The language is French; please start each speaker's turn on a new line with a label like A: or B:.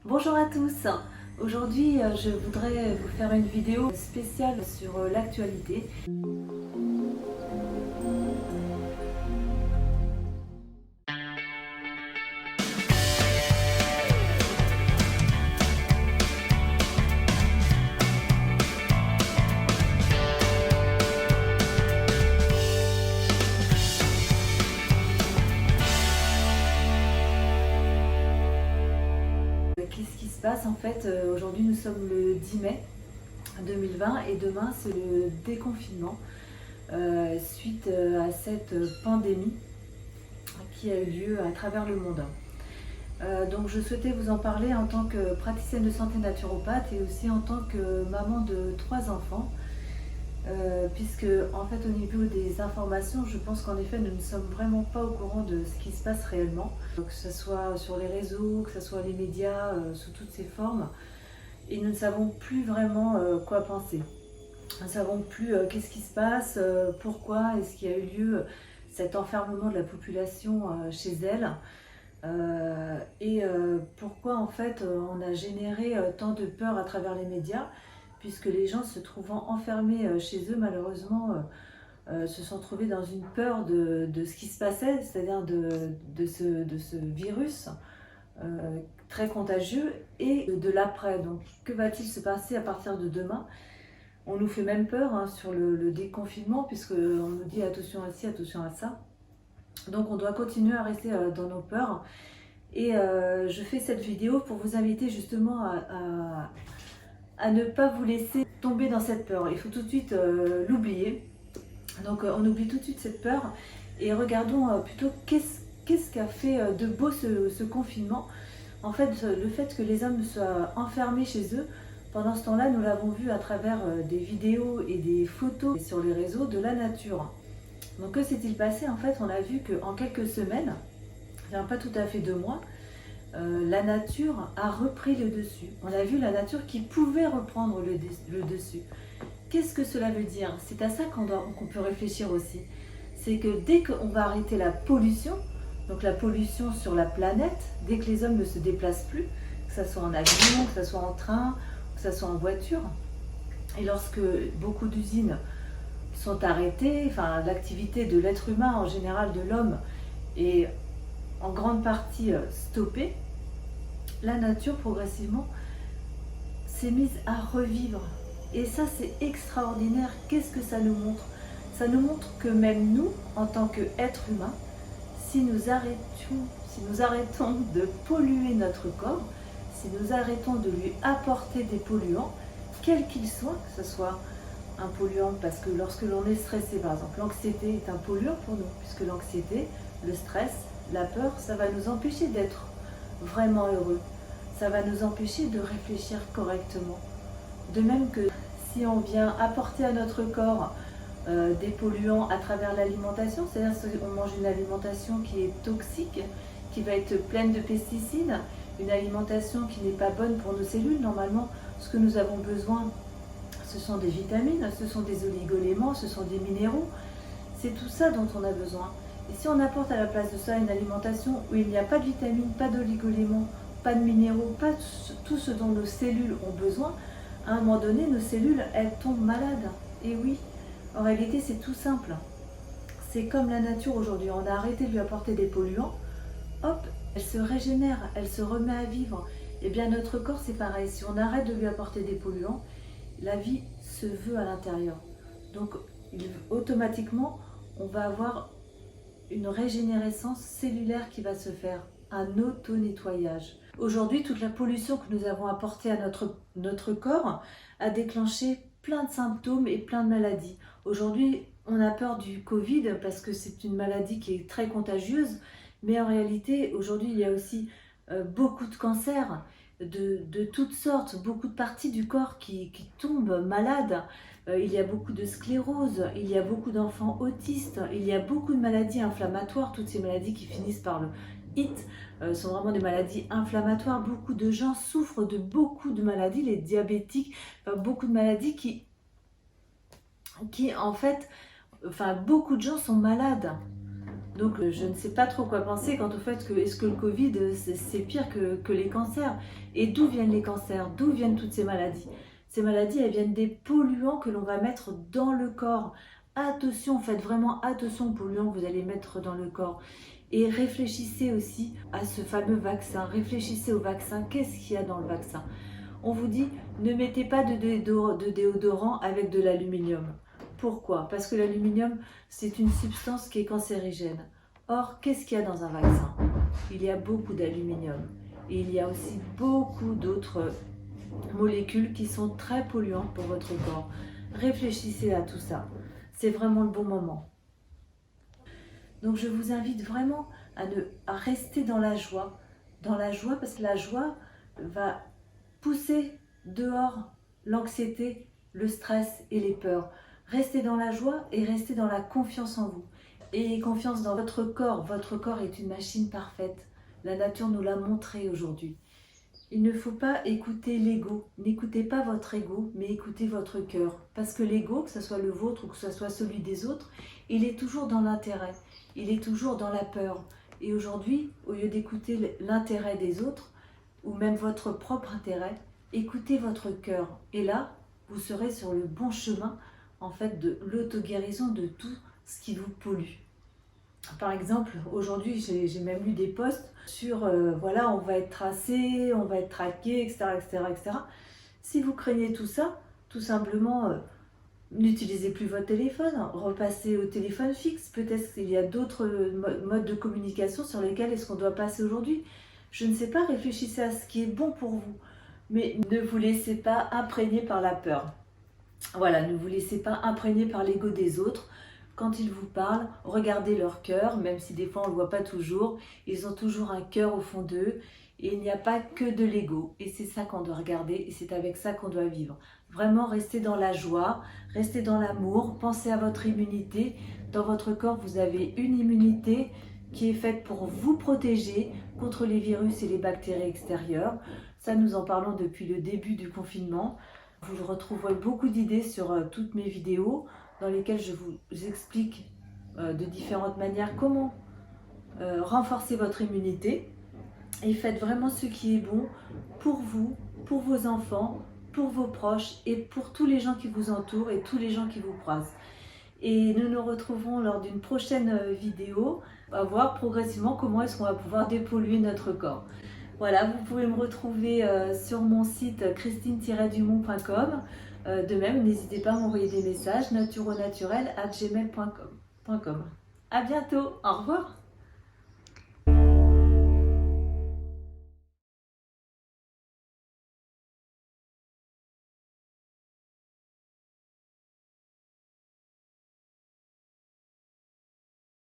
A: Bonjour à tous. Aujourd'hui, je voudrais vous faire une vidéo spéciale sur l'actualité. Qu'est-ce qui se passe en fait? Aujourd'hui, nous sommes le 10 mai 2020 et demain, c'est le déconfinement suite à cette pandémie qui a eu lieu à travers le monde. Donc je souhaitais vous en parler en tant que praticienne de santé naturopathe et aussi en tant que maman de 3 enfants. Puisque en fait au niveau des informations, je pense qu'en effet nous ne sommes vraiment pas au courant de ce qui se passe réellement, que ce soit sur les réseaux, que ce soit les médias, sous toutes ces formes, et nous ne savons plus vraiment quoi penser. Nous ne savons plus qu'est-ce qui se passe, pourquoi est-ce qu'il y a eu lieu cet enfermement de la population chez elle, et pourquoi en fait on a généré tant de peur à travers les médias, puisque les gens se trouvant enfermés chez eux malheureusement se sont trouvés dans une peur de ce qui se passait, c'est-à-dire de ce virus très contagieux et de l'après. Donc que va-t-il se passer à partir de demain? On nous fait même peur sur le déconfinement, puisqu'on nous dit attention à ci, attention à ça. Donc on doit continuer à rester dans nos peurs. Et je fais cette vidéo pour vous inviter justement à ne pas vous laisser tomber dans cette peur. Il faut tout de suite l'oublier. Donc on oublie tout de suite cette peur et regardons plutôt qu'est-ce qu'a fait de beau ce confinement. En fait, le fait que les hommes soient enfermés chez eux, pendant ce temps-là, nous l'avons vu à travers des vidéos et des photos sur les réseaux de la nature. Donc que s'est-il passé? En fait, on a vu qu'en quelques semaines, pas tout à fait 2 mois, la nature a repris le dessus. On a vu la nature qui pouvait reprendre le dessus. Qu'est-ce que cela veut dire? C'est à ça qu'on peut réfléchir aussi. C'est que dès qu'on va arrêter la pollution, donc la pollution sur la planète, dès que les hommes ne se déplacent plus, que ce soit en avion, que ce soit en train, que ce soit en voiture, et lorsque beaucoup d'usines sont arrêtées, enfin l'activité de l'être humain en général, de l'homme, est en grande partie stoppée, la nature progressivement s'est mise à revivre. Et ça, c'est extraordinaire. Qu'est-ce que ça nous montre? Ça nous montre que même nous, en tant qu'êtres humains, si nous arrêtons de polluer notre corps, si nous arrêtons de lui apporter des polluants, quels qu'ils soient, que ce soit un polluant, parce que lorsque l'on est stressé, par exemple, l'anxiété est un polluant pour nous, puisque l'anxiété, le stress, la peur, ça va nous empêcher d'être vraiment heureux. Ça va nous empêcher de réfléchir correctement. De même que si on vient apporter à notre corps des polluants à travers l'alimentation, c'est-à-dire qu'on mange une alimentation qui est toxique, qui va être pleine de pesticides, une alimentation qui n'est pas bonne pour nos cellules. Normalement, ce que nous avons besoin, ce sont des vitamines, ce sont des oligoéléments, ce sont des minéraux. C'est tout ça dont on a besoin. Et si on apporte à la place de ça une alimentation où il n'y a pas de vitamines, pas d'oligoéléments, pas de minéraux, pas tout ce dont nos cellules ont besoin, à un moment donné, nos cellules, elles tombent malades. Et oui, en réalité, c'est tout simple. C'est comme la nature aujourd'hui. On a arrêté de lui apporter des polluants, hop, elle se régénère, elle se remet à vivre. Et bien notre corps, c'est pareil. Si on arrête de lui apporter des polluants, la vie se veut à l'intérieur. Donc, automatiquement, on va avoir une régénérescence cellulaire qui va se faire, un auto-nettoyage. Aujourd'hui, toute la pollution que nous avons apportée à notre corps a déclenché plein de symptômes et plein de maladies. Aujourd'hui, on a peur du Covid parce que c'est une maladie qui est très contagieuse, mais en réalité, aujourd'hui, il y a aussi beaucoup de cancers de toutes sortes, beaucoup de parties du corps qui tombent malades. Il y a beaucoup de sclérose, il y a beaucoup d'enfants autistes, il y a beaucoup de maladies inflammatoires. Toutes ces maladies qui finissent par le IT sont vraiment des maladies inflammatoires. Beaucoup de gens souffrent de beaucoup de maladies, les diabétiques, beaucoup de maladies qui en fait, beaucoup de gens sont malades. Donc je ne sais pas trop quoi penser quant au fait que est-ce que le Covid c'est pire que les cancers. Et d'où viennent les cancers? D'où viennent toutes ces maladies? Ces maladies, elles viennent des polluants que l'on va mettre dans le corps. Attention, faites vraiment attention aux polluants que vous allez mettre dans le corps. Et réfléchissez aussi à ce fameux vaccin. Réfléchissez au vaccin. Qu'est-ce qu'il y a dans le vaccin? On vous dit, ne mettez pas de déodorant avec de l'aluminium. Pourquoi? Parce que l'aluminium, c'est une substance qui est cancérigène. Or, qu'est-ce qu'il y a dans un vaccin? Il y a beaucoup d'aluminium. Et il y a aussi beaucoup d'autres molécules qui sont très polluantes pour votre corps. Réfléchissez à tout ça. C'est vraiment le bon moment. Donc je vous invite vraiment à rester dans la joie. Dans la joie, parce que la joie va pousser dehors l'anxiété, le stress et les peurs. Restez dans la joie et restez dans la confiance en vous. Ayez confiance dans votre corps. Votre corps est une machine parfaite. La nature nous l'a montré aujourd'hui. Il ne faut pas écouter l'ego. N'écoutez pas votre ego, mais écoutez votre cœur. Parce que l'ego, que ce soit le vôtre ou que ce soit celui des autres, il est toujours dans l'intérêt. Il est toujours dans la peur. Et aujourd'hui, au lieu d'écouter l'intérêt des autres, ou même votre propre intérêt, écoutez votre cœur. Et là, vous serez sur le bon chemin, en fait, de l'auto-guérison de tout ce qui vous pollue. Par exemple, aujourd'hui, j'ai même lu des posts sur, voilà, on va être tracé, on va être traqué, etc., etc., etc. Si vous craignez tout ça, tout simplement, n'utilisez plus votre téléphone, repassez au téléphone fixe. Peut-être qu'il y a d'autres modes de communication sur lesquels est-ce qu'on doit passer aujourd'hui. Je ne sais pas, réfléchissez à ce qui est bon pour vous. Mais ne vous laissez pas imprégner par la peur. Voilà, ne vous laissez pas imprégner par l'ego des autres. Quand ils vous parlent, regardez leur cœur, même si des fois on ne le voit pas toujours. Ils ont toujours un cœur au fond d'eux. Et il n'y a pas que de l'ego. Et c'est ça qu'on doit regarder et c'est avec ça qu'on doit vivre. Vraiment, restez dans la joie, restez dans l'amour, pensez à votre immunité. Dans votre corps, vous avez une immunité qui est faite pour vous protéger contre les virus et les bactéries extérieures. Ça, nous en parlons depuis le début du confinement. Vous retrouverez beaucoup d'idées sur toutes mes vidéos dans lesquelles je vous explique de différentes manières comment renforcer votre immunité. Et faites vraiment ce qui est bon pour vous, pour vos enfants, pour vos proches et pour tous les gens qui vous entourent et tous les gens qui vous croisent. Et nous nous retrouverons lors d'une prochaine vidéo. On va voir progressivement comment est-ce qu'on va pouvoir dépolluer notre corps. Voilà, vous pouvez me retrouver sur mon site christine-dumont.com. De même, n'hésitez pas à m'envoyer des messages naturonaturel@gmail.com. À bientôt, au revoir.